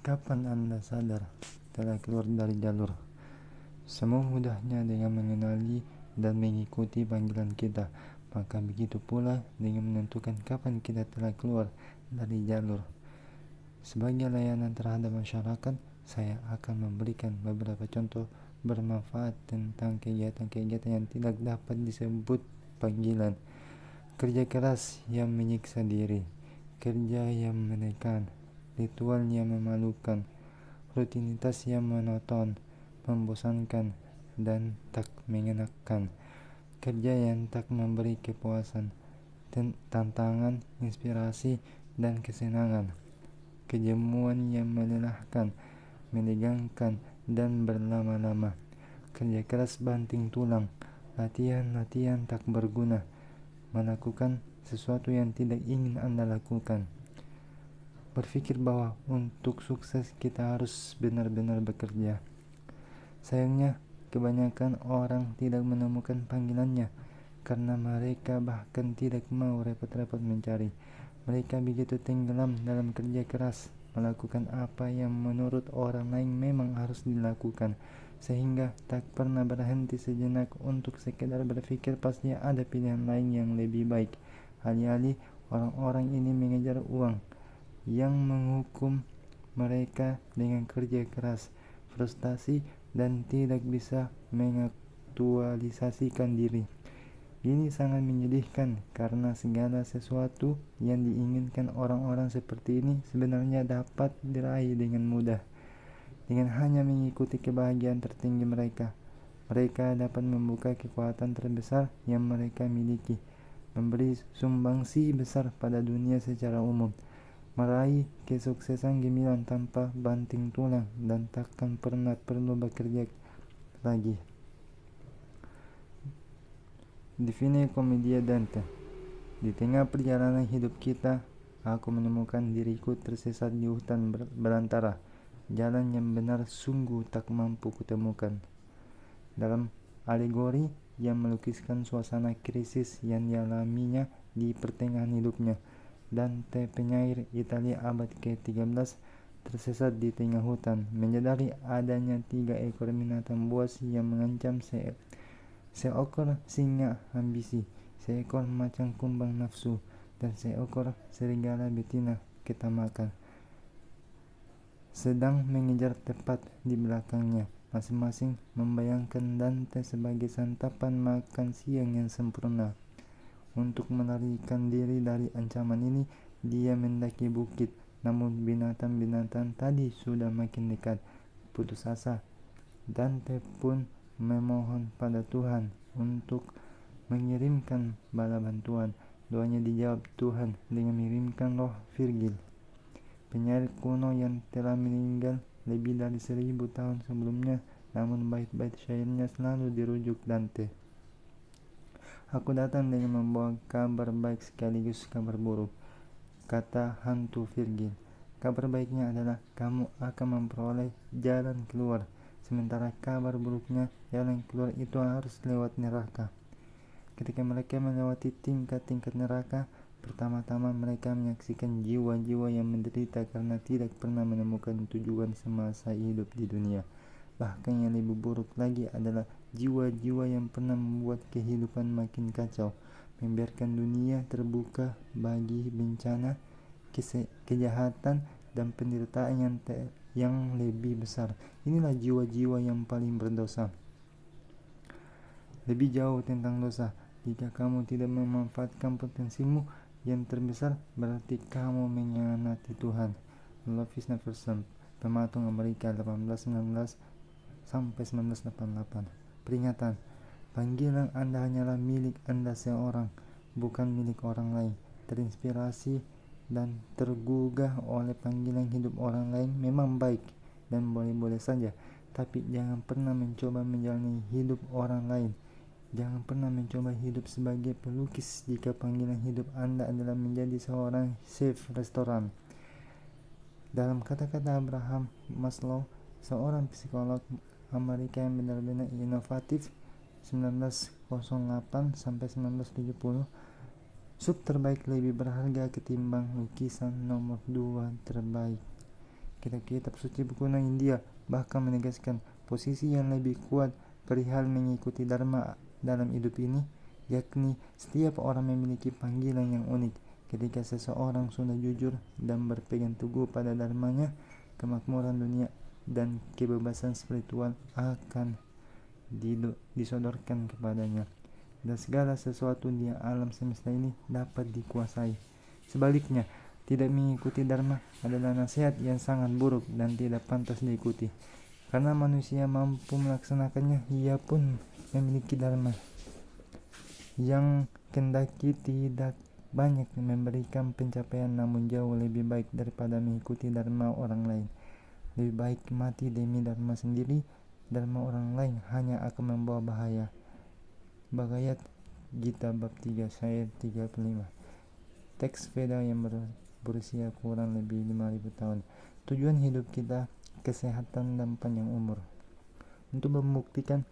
Kapan Anda sadar telah keluar dari jalur? Semua mudahnya dengan mengenali dan mengikuti panggilan kita, maka begitu pula dengan menentukan kapan kita telah keluar dari jalur. Sebagai layanan terhadap masyarakat, saya akan memberikan beberapa contoh bermanfaat tentang kegiatan-kegiatan yang tidak dapat disebut panggilan. Kerja keras yang menyiksa diri, kerja yang menekan, ritual yang memalukan, rutinitas yang monoton, membosankan, dan tak mengenakan, kerja yang tak memberi kepuasan, tantangan, inspirasi, dan kesenangan, kejemuan yang melelahkan, menegangkan, dan berlama-lama, kerja keras banting tulang, latihan-latihan tak berguna, melakukan sesuatu yang tidak ingin Anda lakukan. Berpikir bahwa untuk sukses kita harus benar-benar bekerja. Sayangnya, kebanyakan orang tidak menemukan panggilannya karena mereka bahkan tidak mau repot-repot mencari. Mereka begitu tenggelam dalam kerja keras, melakukan apa yang menurut orang lain memang harus dilakukan, sehingga tak pernah berhenti sejenak untuk sekedar berpikir pasti ada pilihan lain yang lebih baik. Alih-alih orang-orang ini mengejar uang yang menghukum mereka dengan kerja keras, frustasi, dan tidak bisa mengaktualisasikan diri. Ini sangat menyedihkan karena segala sesuatu yang diinginkan orang-orang seperti ini sebenarnya dapat diraih dengan mudah. Dengan hanya mengikuti kebahagiaan tertinggi mereka, mereka dapat membuka kekuatan terbesar yang mereka miliki, memberi sumbangsi besar pada dunia secara umum, meraih kesuksesan gemilang tanpa banting tulang, dan takkan pernah perlu bekerja lagi. Divine Commedia Dante. Di tengah perjalanan hidup kita, aku menemukan diriku tersesat di hutan belantara. Jalan yang benar sungguh tak mampu kutemukan. Dalam alegori yang melukiskan suasana krisis yang dialaminya di pertengahan hidupnya, Dante, penyair Italia abad ke-13, tersesat di tengah hutan, menyadari adanya 3 ekor binatang buas yang mengancam seekor singa ambisi, seekor macan kumbang nafsu, dan seekor serigala betina ketamakan, sedang mengejar tepat di belakangnya. Masing-masing membayangkan Dante sebagai santapan makan siang yang sempurna. Untuk melarikan diri dari ancaman ini, dia mendaki bukit, namun binatang-binatang tadi sudah makin dekat. Putus asa, Dante pun memohon pada Tuhan untuk mengirimkan bala bantuan. Doanya dijawab Tuhan dengan mengirimkan roh Virgil, penyair kuno yang telah meninggal lebih dari 1000 tahun sebelumnya, namun bait-bait syairnya selalu dirujuk Dante. Aku datang dengan membawa kabar baik sekaligus kabar buruk, kata hantu Virgil. Kabar baiknya adalah kamu akan memperoleh jalan keluar, sementara kabar buruknya, jalan keluar itu harus lewat neraka. Ketika mereka melewati tingkat-tingkat neraka, pertama-tama mereka menyaksikan jiwa-jiwa yang menderita karena tidak pernah menemukan tujuan semasa hidup di dunia. Bahkan yang lebih buruk lagi adalah jiwa-jiwa yang pernah membuat kehidupan makin kacau, membiarkan dunia terbuka bagi bencana, kejahatan, dan penderitaan yang lebih besar. Inilah jiwa-jiwa yang paling berdosa. Lebih jauh tentang dosa, jika kamu tidak memanfaatkan potensimu yang terbesar, berarti kamu mengkhianati Tuhan. Lovis Neverson, pematung Amerika 1819 sampai 1988. Peringatan, panggilan Anda hanyalah milik Anda seorang, bukan milik orang lain. Terinspirasi dan tergugah oleh panggilan hidup orang lain memang baik dan boleh-boleh saja, tapi jangan pernah mencoba menjalani hidup orang lain. Jangan pernah mencoba hidup sebagai pelukis jika panggilan hidup Anda adalah menjadi seorang chef restoran. Dalam kata-kata Abraham Maslow, seorang psikolog Amerika yang benar-benar inovatif 1908 sampai 1970, sub terbaik lebih berharga ketimbang lukisan nomor 2 terbaik. Kitab-kitab suci kuno India bahkan menegaskan posisi yang lebih kuat perihal mengikuti dharma dalam hidup ini, yakni setiap orang memiliki panggilan yang unik. Ketika seseorang sudah jujur dan berpegang teguh pada dharmanya, kemakmuran dunia dan kebebasan spiritual akan disodorkan kepadanya, dan segala sesuatu di alam semesta ini dapat dikuasai. Sebaliknya, tidak mengikuti dharma adalah nasihat yang sangat buruk dan tidak pantas diikuti. Karena manusia mampu melaksanakannya, ia pun memiliki dharma yang kendaki tidak banyak memberikan pencapaian, namun jauh lebih baik daripada mengikuti dharma orang lain. Lebih baik mati demi dharma sendiri. Dharma orang lain hanya akan membawa bahaya. Bhagavad Gita bab 3 ayat 35. Teks Veda yang berusia kurang lebih 5.000 tahun. Tujuan hidup kita kesehatan dan panjang umur. Untuk membuktikan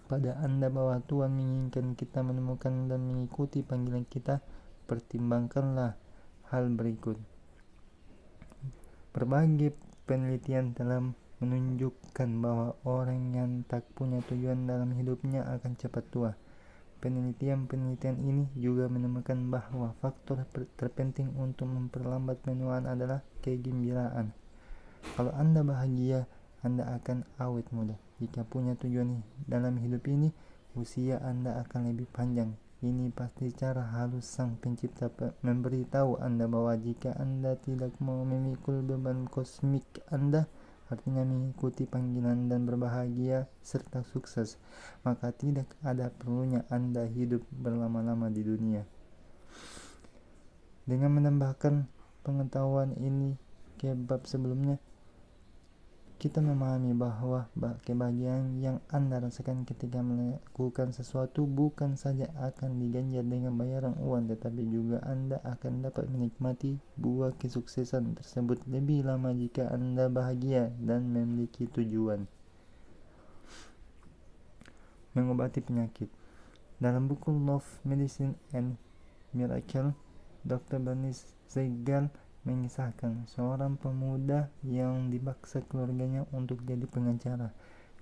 pada Anda bahwa Tuhan menginginkan kita menemukan dan mengikuti panggilan kita, pertimbangkanlah hal berikut. Berbagai penelitian telah menunjukkan bahwa orang yang tak punya tujuan dalam hidupnya akan cepat tua. Penelitian ini juga menemukan bahwa faktor terpenting untuk memperlambat penuaan adalah kegembiraan. Kalau Anda bahagia, Anda akan awet muda. Jika punya tujuan dalam hidup ini, usia Anda akan lebih panjang. Ini pasti cara halus Sang Pencipta memberitahu Anda bahwa jika Anda tidak mau memikul beban kosmik Anda, artinya mengikuti panggilan dan berbahagia serta sukses, maka tidak ada perlunya Anda hidup berlama-lama di dunia. Dengan menambahkan pengetahuan ini ke bab sebelumnya, kita memahami bahwa kebahagiaan yang Anda rasakan ketika melakukan sesuatu bukan saja akan diganjar dengan bayaran uang, tetapi juga Anda akan dapat menikmati buah kesuksesan tersebut lebih lama jika Anda bahagia dan memiliki tujuan. Mengobati penyakit. Dalam buku Love, Medicine and Miracle, Dr. Bernice Siegel mengisahkan seorang pemuda yang dipaksa keluarganya untuk jadi pengacara.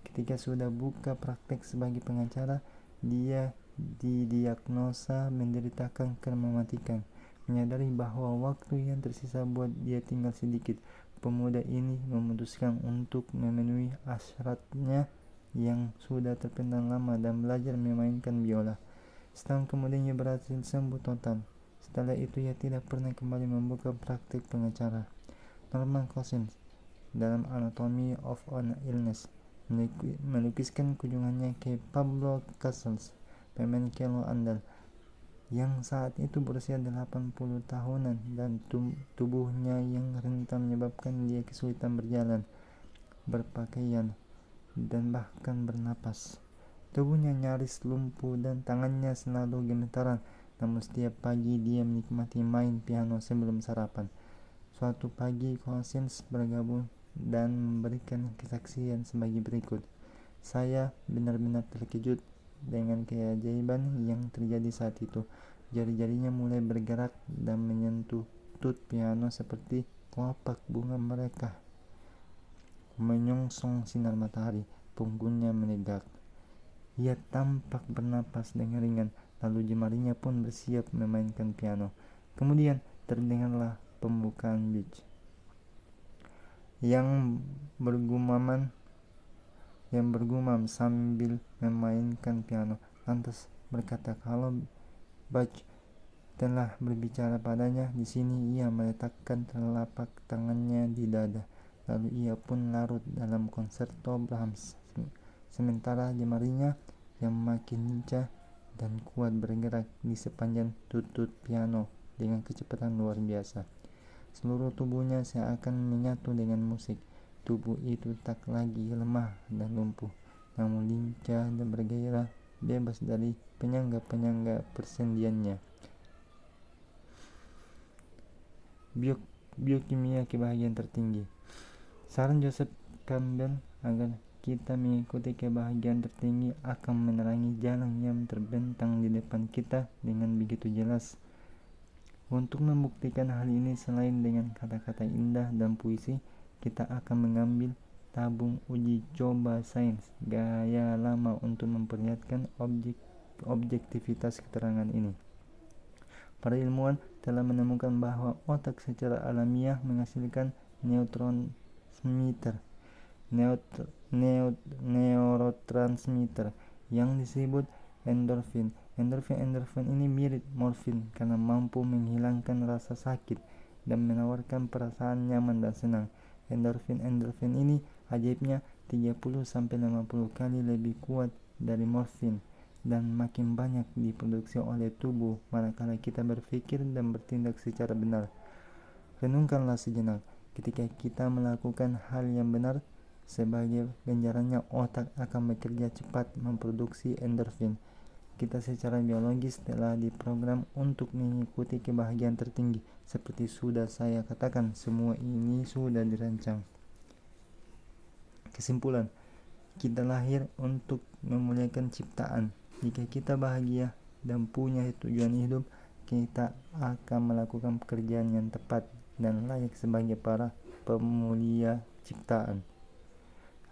Ketika sudah buka praktek sebagai pengacara, dia didiagnosa menderita kanker mematikan. Menyadari bahwa waktu yang tersisa buat dia tinggal sedikit, pemuda ini memutuskan untuk memenuhi hasratnya yang sudah terpendam lama dan belajar memainkan biola. Setahun kemudian ia berhasil sembuh total. Setelah itu ia tidak pernah kembali membuka praktik pengacara. Norman Cousins dalam Anatomy of an Illness melukiskan kunjungannya ke Pablo Casals, pemain cello andal yang saat itu berusia 80 tahunan dan tubuhnya yang rentan menyebabkan dia kesulitan berjalan, berpakaian, dan bahkan bernapas. Tubuhnya nyaris lumpuh dan tangannya selalu gemetaran. Namun setiap pagi dia menikmati main piano sebelum sarapan. Suatu pagi Cousins bergabung dan memberikan kesaksian sebagai berikut. Saya benar-benar terkejut dengan keajaiban yang terjadi saat itu. Jari-jarinya mulai bergerak dan menyentuh tut piano seperti telapak bunga mereka menyongsong sinar matahari. Punggungnya menegak. Ia tampak bernapas dengan ringan. Lalu jemarinya pun bersiap memainkan piano. Kemudian terdengarlah pembukaan Bach yang bergumam sambil memainkan piano. Lantas berkata kalau Bach telah berbicara padanya, di sini ia meletakkan telapak tangannya di dada. Lalu ia pun larut dalam konserto Brahms. Sementara jemarinya yang makin lincah dan kuat bergerak di sepanjang tutut piano dengan kecepatan luar biasa. Seluruh tubuhnya seakan menyatu dengan musik. Tubuh itu tak lagi lemah dan lumpuh, namun lincah dan bergairah, bebas dari penyangga-penyangga persendiannya. Biokimia kebahagiaan tertinggi. Saran Joseph Campbell agar kita mengikuti kebahagiaan tertinggi akan menerangi jalan yang terbentang di depan kita dengan begitu jelas. Untuk membuktikan hal ini, selain dengan kata-kata indah dan puisi, kita akan mengambil tabung uji coba sains gaya lama untuk memperlihatkan objektivitas keterangan ini. Para ilmuwan telah menemukan bahwa otak secara alamiah menghasilkan neurotransmitter yang disebut endorfin. Endorfin ini mirip morfin karena mampu menghilangkan rasa sakit dan menawarkan perasaan nyaman dan senang. Endorfin ini ajaibnya 30-50 kali lebih kuat dari morfin dan makin banyak diproduksi oleh tubuh manakala kita berpikir dan bertindak secara benar. Renungkanlah sejenak, ketika kita melakukan hal yang benar, sebagai ganjarannya otak akan bekerja cepat memproduksi endorfin. Kita secara biologis telah diprogram untuk mengikuti kebahagiaan tertinggi. Seperti sudah saya katakan, semua ini sudah dirancang. Kesimpulan, kita lahir untuk memuliakan ciptaan. Jika kita bahagia dan punya tujuan hidup, kita akan melakukan pekerjaan yang tepat dan layak sebagai para pemulia ciptaan.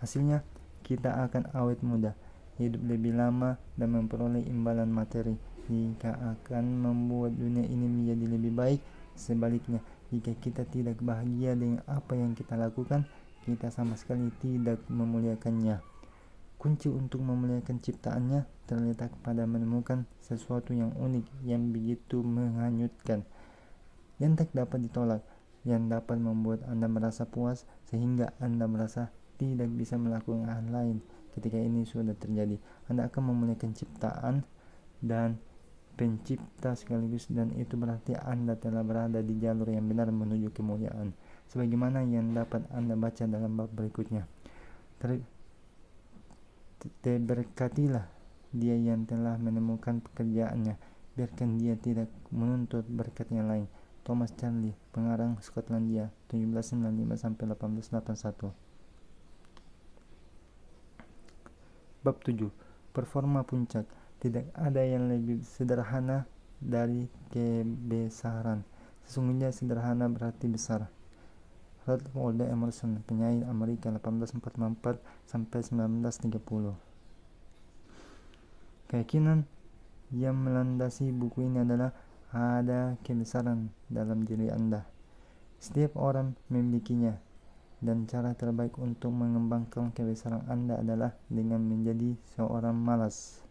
Hasilnya, kita akan awet muda, hidup lebih lama dan memperoleh imbalan materi. Jika akan membuat dunia ini menjadi lebih baik. Sebaliknya, jika kita tidak bahagia dengan apa yang kita lakukan, kita sama sekali tidak memuliakannya. Kunci untuk memuliakan ciptaannya terletak pada menemukan sesuatu yang unik, yang begitu menghanyutkan, yang tak dapat ditolak, yang dapat membuat Anda merasa puas sehingga Anda merasa tidak bisa melakukan hal lain. Ketika ini sudah terjadi, Anda akan memuliakan ciptaan dan pencipta sekaligus, dan itu berarti Anda telah berada di jalur yang benar menuju kemuliaan, sebagaimana yang dapat Anda baca dalam bab berikutnya. Berkatilah dia yang telah menemukan pekerjaannya, biarkan dia tidak menuntut berkat yang lain. Thomas Charlie, pengarang Skotlandia, 1795-1881. Bab 7. Performa puncak. Tidak ada yang lebih sederhana dari kebesaran. Sesungguhnya sederhana berarti besar. Ralph Waldo Emerson, penyair Amerika, 1844-1930. Keyakinan yang melandasi buku ini adalah ada kebesaran dalam diri Anda. Setiap orang memilikinya, dan cara terbaik untuk mengembangkan kebesaran Anda adalah dengan menjadi seorang malas,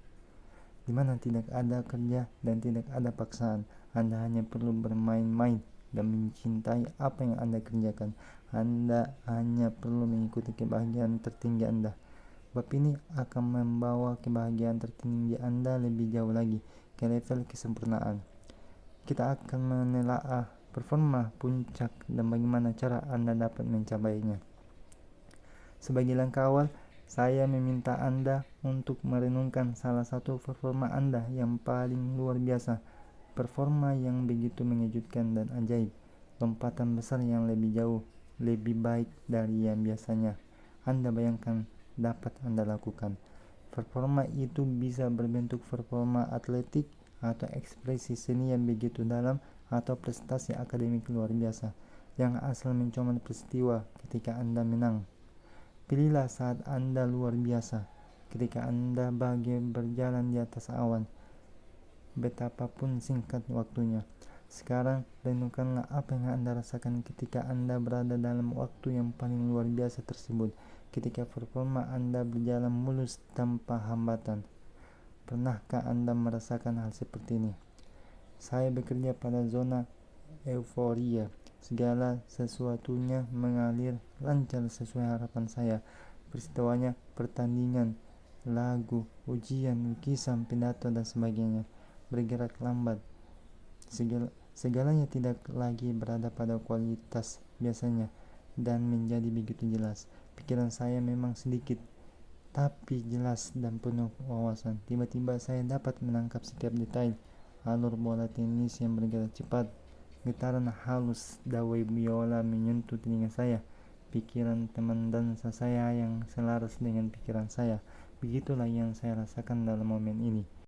di mana tidak ada kerja dan tidak ada paksaan. Anda hanya perlu bermain-main dan mencintai apa yang Anda kerjakan. Anda hanya perlu mengikuti kebahagiaan tertinggi Anda. Bab ini akan membawa kebahagiaan tertinggi Anda lebih jauh lagi, ke level kesempurnaan. Kita akan menelaah performa puncak dan bagaimana cara Anda dapat mencapainya. Sebagai langkah awal, saya meminta Anda untuk merenungkan salah satu performa Anda yang paling luar biasa, performa yang begitu mengejutkan dan ajaib, lompatan besar yang lebih jauh, lebih baik dari yang biasanya Anda bayangkan dapat Anda lakukan. Performa itu bisa berbentuk performa atletik atau ekspresi seni yang begitu dalam, atau prestasi akademik luar biasa. Jangan asal mencoba peristiwa ketika Anda menang. Pilihlah saat Anda luar biasa, ketika Anda bahagia berjalan di atas awan, betapapun singkat waktunya. Sekarang renungkanlah apa yang Anda rasakan ketika Anda berada dalam waktu yang paling luar biasa tersebut, ketika performa Anda berjalan mulus tanpa hambatan. Pernahkah Anda merasakan hal seperti ini? Saya bekerja pada zona euforia. Segala sesuatunya mengalir lancar sesuai harapan saya. Peristiwanya, pertandingan, lagu, ujian, lukisan, pidato, dan sebagainya bergerak lambat. Segalanya tidak lagi berada pada kualitas biasanya dan menjadi begitu jelas. Pikiran saya memang sedikit, tapi jelas dan penuh wawasan. Tiba-tiba saya dapat menangkap setiap detail. Alur bola tenis yang bergerak cepat, getaran halus dawai biola menyentuh telinga saya, pikiran teman dansa saya yang selaras dengan pikiran saya. Begitulah yang saya rasakan dalam momen ini.